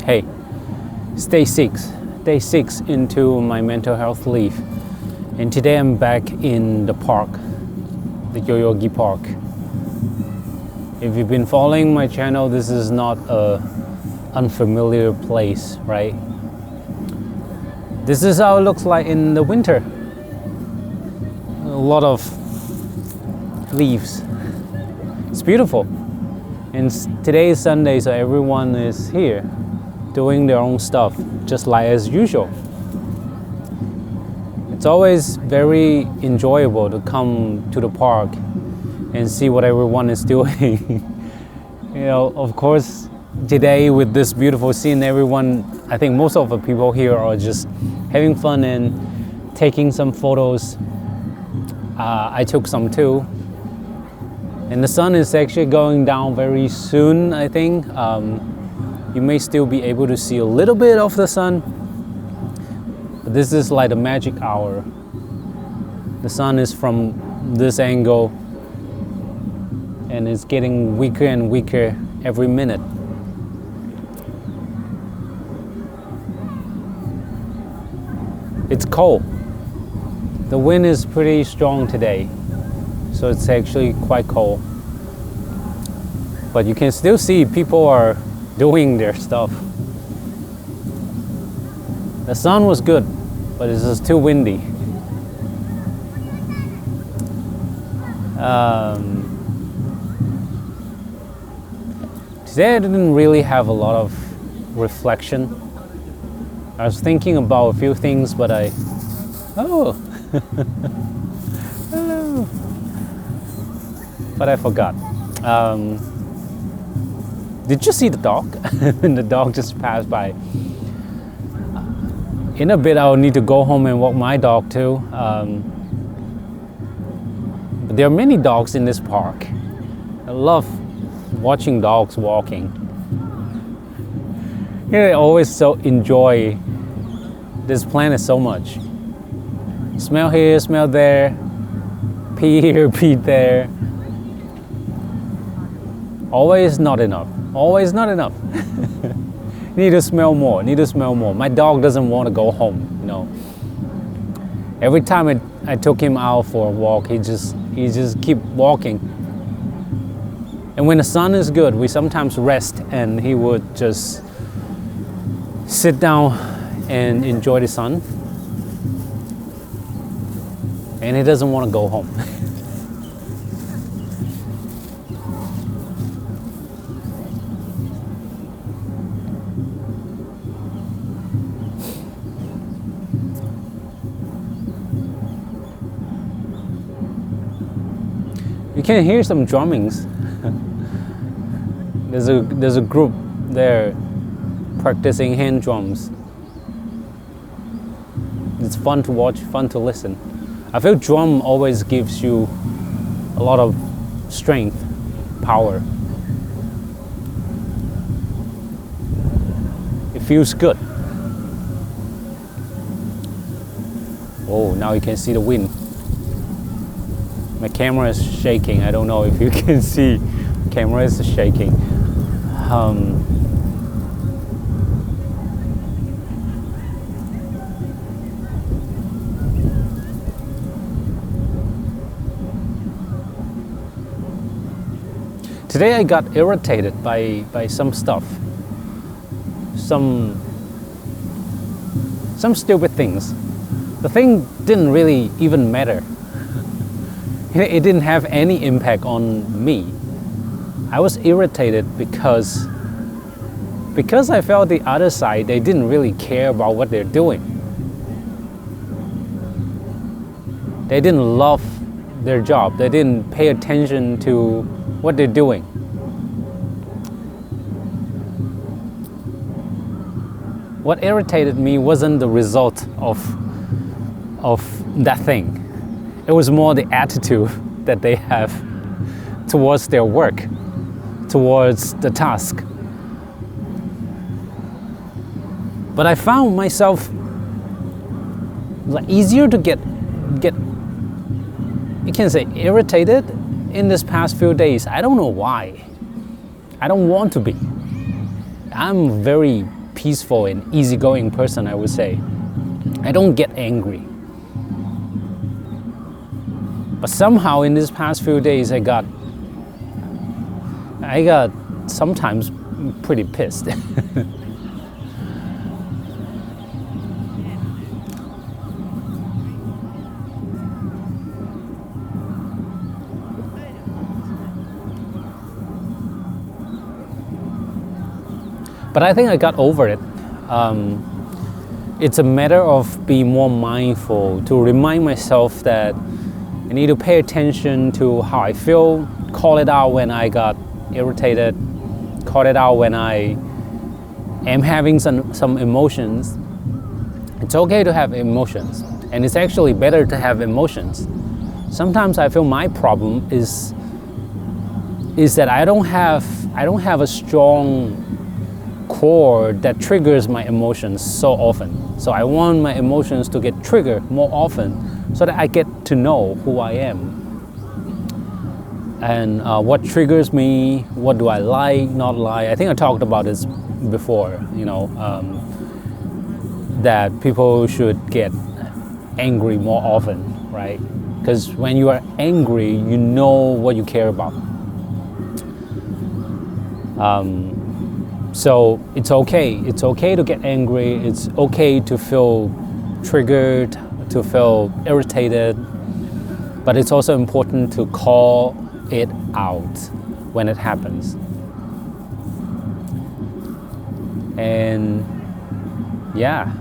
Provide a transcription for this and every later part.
Hey, day six into my mental health leave, and today I'm back in the park, the Yoyogi Park. If you've been following my channel, this is not a unfamiliar place, right? This is how it looks like in the winter. A lot of leaves. It's beautiful. And today is Sunday, so everyone is here doing their own stuff, just like as usual. It's always very enjoyable to come to the park and see what everyone is doing. You know, of course, today with this beautiful scene, everyone, I think most of the people here are just having fun and taking some photos. I took some too. And the sun is actually going down very soon, I think. You may still be able to see a little bit of the sun. But this is like the magic hour. The sun is from this angle and it's getting weaker and weaker every minute. It's cold. The wind is pretty strong today, so it's actually quite cold. But you can still see people are doing their stuff. The sun was good, but it's just too windy. Today I didn't really have a lot of reflection. I was thinking about a few things, but hello. But I forgot. Did you see the dog? The dog just passed by. In a bit, I'll need to go home and walk my dog too. But there are many dogs in this park. I love watching dogs walking. I always so enjoy this planet so much. Smell here, smell there, pee here, pee there. Always not enough. Always not enough. Need to smell more. Need to smell more. My dog doesn't want to go home. You know. Every time I took him out for a walk, he just keep walking. And when the sun is good, we sometimes rest, and he would just sit down and enjoy the sun. And he doesn't want to go home. You can hear some drummings. There's a group there practicing hand drums. It's fun to watch, fun to listen. I feel drum always gives you a lot of strength, power. It feels good. Oh, now you can see the wind. My camera is shaking. I don't know if you can see. The camera is shaking. Today I got irritated by some stuff. Some stupid things. The thing didn't really even matter. It didn't have any impact on me. I was irritated because I felt the other side, they didn't really care about what they're doing. They didn't love their job. They didn't pay attention to what they're doing. What irritated me wasn't the result of that thing. It was more the attitude that they have towards their work, towards the task. But I found myself easier to get you can say irritated in this past few days. I don't know why. I don't want to be. I'm very peaceful and easygoing person, I would say. I don't get angry. But somehow in these past few days, I got sometimes pretty pissed. But I think I got over it. It's a matter of being more mindful, to remind myself that I need to pay attention to how I feel, call it out when I got irritated, call it out when I am having some emotions. It's okay to have emotions, and it's actually better to have emotions. Sometimes I feel my problem is that I don't have a strong core that triggers my emotions so often. So I want my emotions to get triggered more often so that I get to know who I am and what triggers me, what do I like, not like. I think I talked about this before, that people should get angry more often, right? Because when you are angry, you know what you care about. So it's okay to get angry, it's okay to feel triggered, to feel irritated, but it's also important to call it out when it happens. And yeah,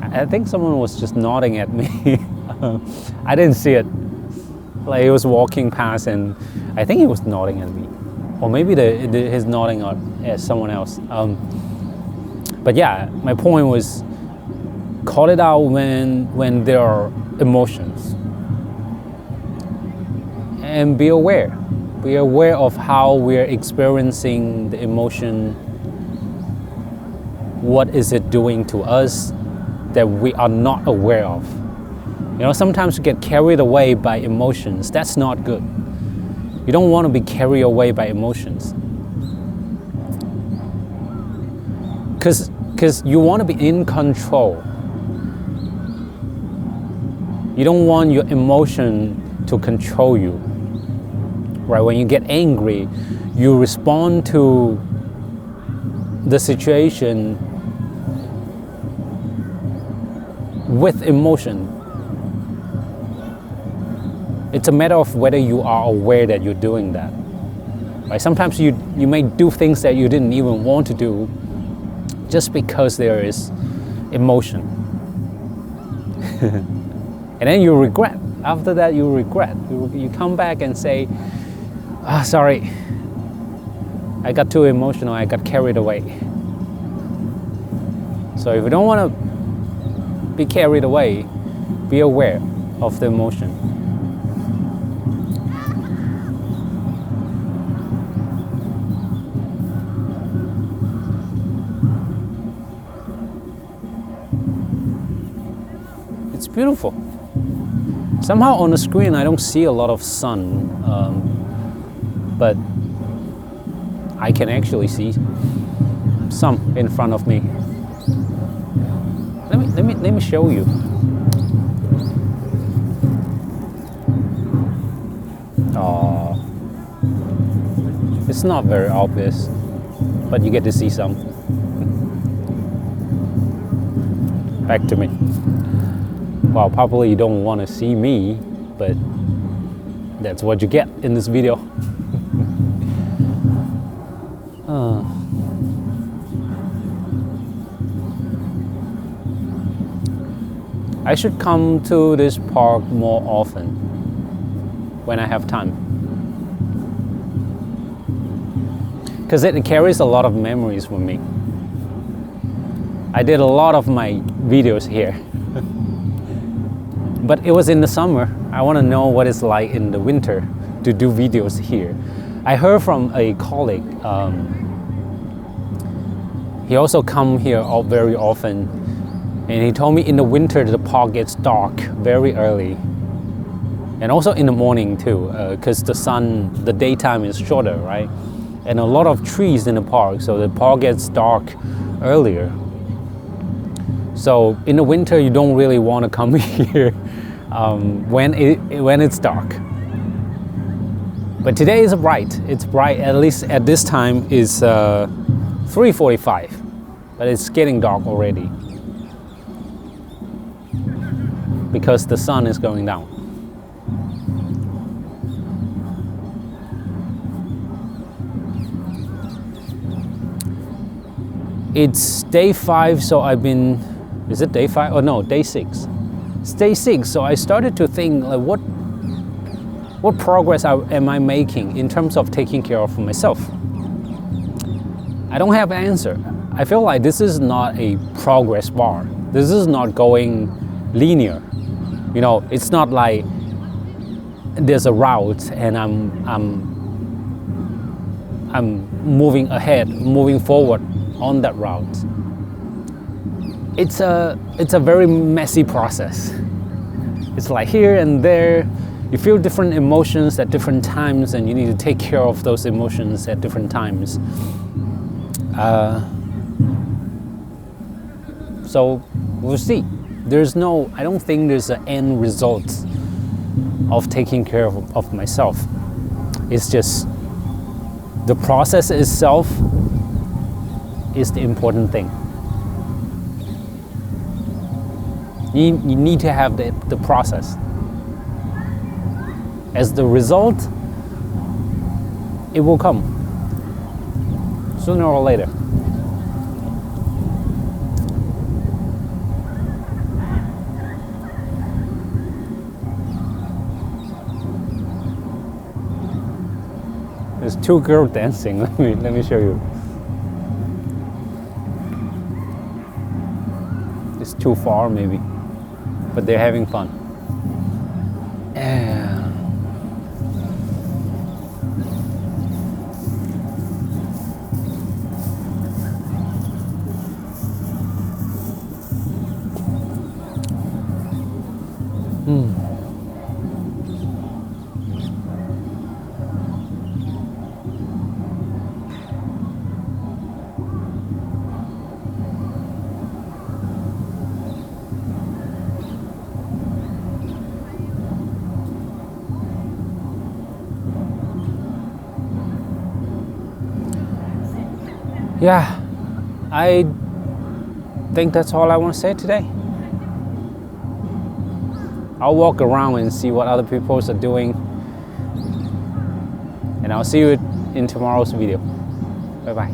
I think someone was just nodding at me. I didn't see it. Like he was walking past and I think he was nodding at me. Or maybe his nodding at someone else. But yeah, my point was call it out when there are emotions. And be aware. Be aware of how we're experiencing the emotion. What is it doing to us that we are not aware of? Sometimes we get carried away by emotions. That's not good. You don't want to be carried away by emotions. Because you want to be in control. You don't want your emotion to control you. Right? When you get angry, you respond to the situation with emotion. It's a matter of whether you are aware that you're doing that. Right? Sometimes you may do things that you didn't even want to do just because there is emotion. And then you regret. After that, you regret. You come back and say, sorry, I got too emotional, I got carried away. So if you don't want to be carried away, be aware of the emotion. It's beautiful. Somehow on the screen I don't see a lot of sun, but I can actually see some in front of me. Let me show you. Oh, it's not very obvious, but you get to see some. Back to me. Well, probably you don't want to see me, but that's what you get in this video. I should come to this park more often when I have time, because it carries a lot of memories for me. I did a lot of my videos here. But it was in the summer. I want to know what it's like in the winter to do videos here. I heard from a colleague. He also come here very often, and he told me in the winter the park gets dark very early, and also in the morning too, because the daytime is shorter, right? and a lot of trees in the park, so the park gets dark earlier. So in the winter, you don't really want to come here when it's dark. But today is bright. It's bright, at least at this time is 3:45, but it's getting dark already because the sun is going down. It's day 5, so I've been, is it day 5? Oh no, day 6. It's day 6, so I started to think like what progress am I making in terms of taking care of myself? I don't have an answer. I feel like this is not a progress bar. This is not going linear. You know, it's not like there's a route and I'm moving ahead, moving forward on that route. It's a very messy process. It's like here and there, you feel different emotions at different times, and you need to take care of those emotions at different times. So we'll see. I don't think there's an end result of taking care of myself. It's just the process itself is the important thing. You need to have the process. As the result, it will come sooner or later. There's 2 girls dancing. Let me show you. It's too far maybe, but they're having fun. Yeah. Yeah, I think that's all I want to say today. I'll walk around and see what other people are doing, and I'll see you in tomorrow's video. Bye bye.